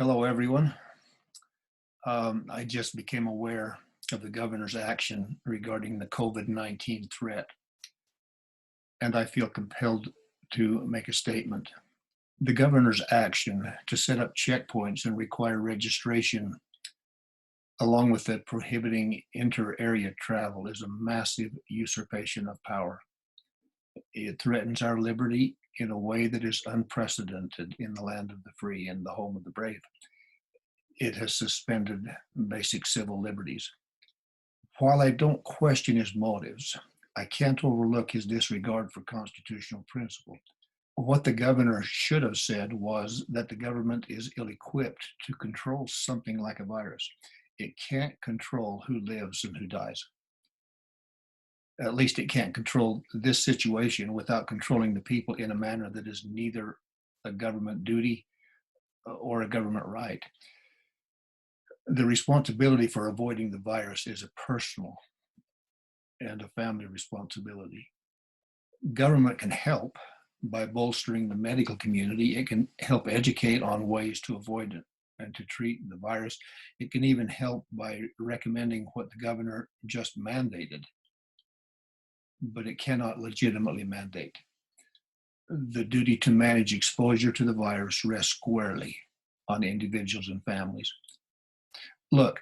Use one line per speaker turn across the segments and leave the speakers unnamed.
Hello, everyone. I just became aware of the governor's action regarding the COVID-19 threat, and I feel compelled to make a statement. The governor's action to set up checkpoints and require registration, along with the prohibiting inter-area travel, is a massive usurpation of power. It threatens our liberty in a way that is unprecedented in the land of the free and the home of the brave. It has suspended basic civil liberties. While I don't question his motives, I can't overlook his disregard for constitutional principle. What the governor should have said was that the government is ill equipped to control something like a virus. It can't control who lives and who dies. At least it can't control this situation without controlling the people in a manner that is neither a government duty or a government right. The responsibility for avoiding the virus is a personal and a family responsibility. Government can help by bolstering the medical community. It can help educate on ways to avoid it and to treat the virus. It can even help by recommending what the governor just mandated, but it cannot legitimately mandate. The duty to manage exposure to the virus rests squarely on individuals and families. Look,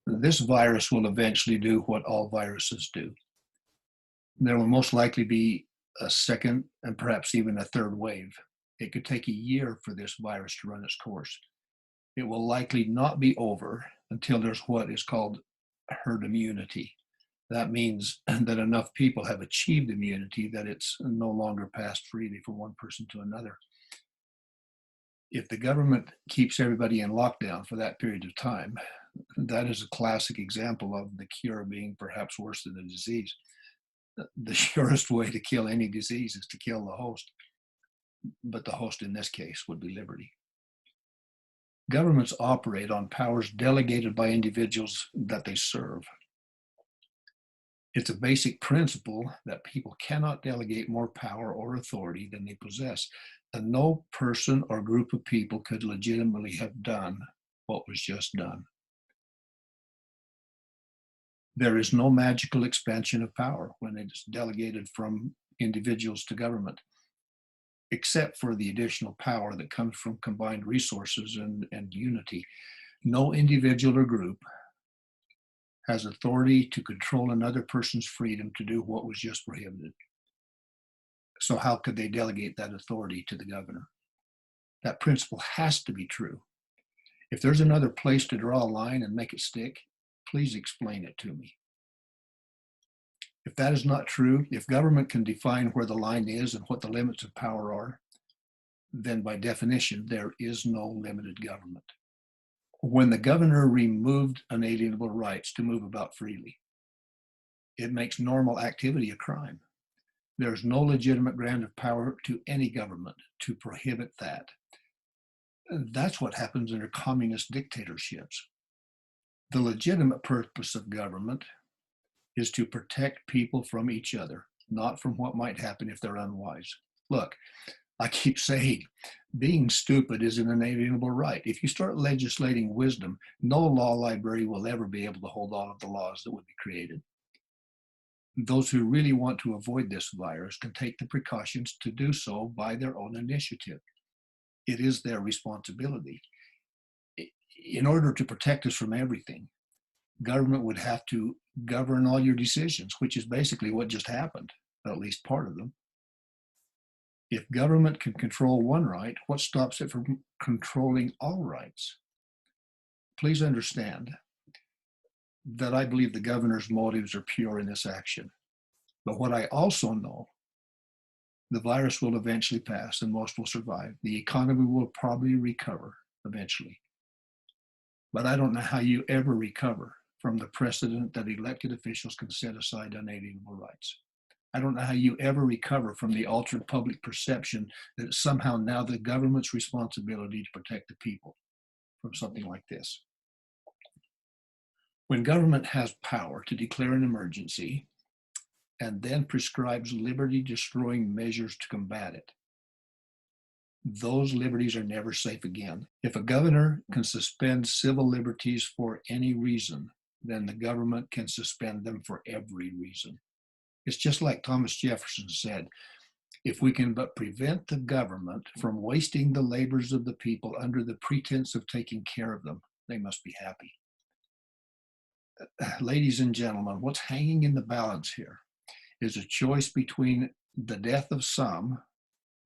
this virus will eventually do what all viruses do. There will most likely be a second and perhaps even a third wave. It could take a year for this virus to run its course. It will likely not be over until there's what is called herd immunity. That means that enough people have achieved immunity that it's no longer passed freely from one person to another. If the government keeps everybody in lockdown for that period of time, that is a classic example of the cure being perhaps worse than the disease. The surest way to kill any disease is to kill the host, but the host in this case would be liberty. Governments operate on powers delegated by individuals that they serve. It's a basic principle that people cannot delegate more power or authority than they possess, and no person or group of people could legitimately have done what was just done. There is no magical expansion of power when it's delegated from individuals to government, except for the additional power that comes from combined resources and unity. No individual or group has authority to control another person's freedom to do what was just prohibited. So how could they delegate that authority to the governor? That principle has to be true. If there's another place to draw a line and make it stick, please explain it to me. If that is not true, if government can define where the line is and what the limits of power are, then by definition, there is no limited government. When the governor removed unalienable rights to move about freely, it makes normal activity a crime. There is no legitimate grant of power to any government to prohibit that. That's what happens under communist dictatorships. The legitimate purpose of government is to protect people from each other, not from what might happen if they're unwise. Look, I keep saying, being stupid is an inalienable right. If you start legislating wisdom, no law library will ever be able to hold all of the laws that would be created. Those who really want to avoid this virus can take the precautions to do so by their own initiative. It is their responsibility. In order to protect us from everything, government would have to govern all your decisions, which is basically what just happened, at least part of them. If government can control one right, what stops it from controlling all rights? Please understand that I believe the governor's motives are pure in this action. But what I also know, the virus will eventually pass and most will survive. The economy will probably recover eventually. But I don't know how you ever recover from the precedent that elected officials can set aside unalienable rights. I don't know how you ever recover from the altered public perception that it's somehow now the government's responsibility to protect the people from something like this. When government has power to declare an emergency and then prescribes liberty-destroying measures to combat it, those liberties are never safe again. If a governor can suspend civil liberties for any reason, then the government can suspend them for every reason. It's just like Thomas Jefferson said, if we can but prevent the government from wasting the labors of the people under the pretense of taking care of them, they must be happy. Ladies and gentlemen, what's hanging in the balance here is a choice between the death of some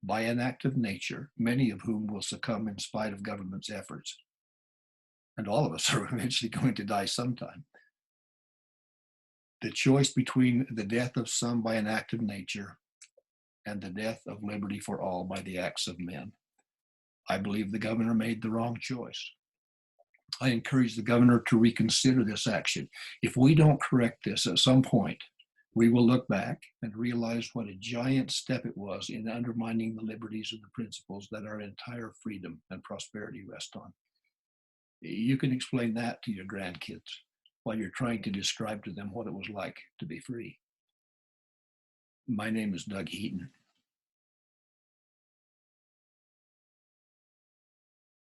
by an act of nature, many of whom will succumb in spite of government's efforts. And all of us are eventually going to die sometime. The choice between the death of some by an act of nature and the death of liberty for all by the acts of men. I believe the governor made the wrong choice. I encourage the governor to reconsider this action. If we don't correct this at some point, we will look back and realize what a giant step it was in undermining the liberties and the principles that our entire freedom and prosperity rest on. You can explain that to your grandkids while you're trying to describe to them what it was like to be free. My name is Doug Heaton.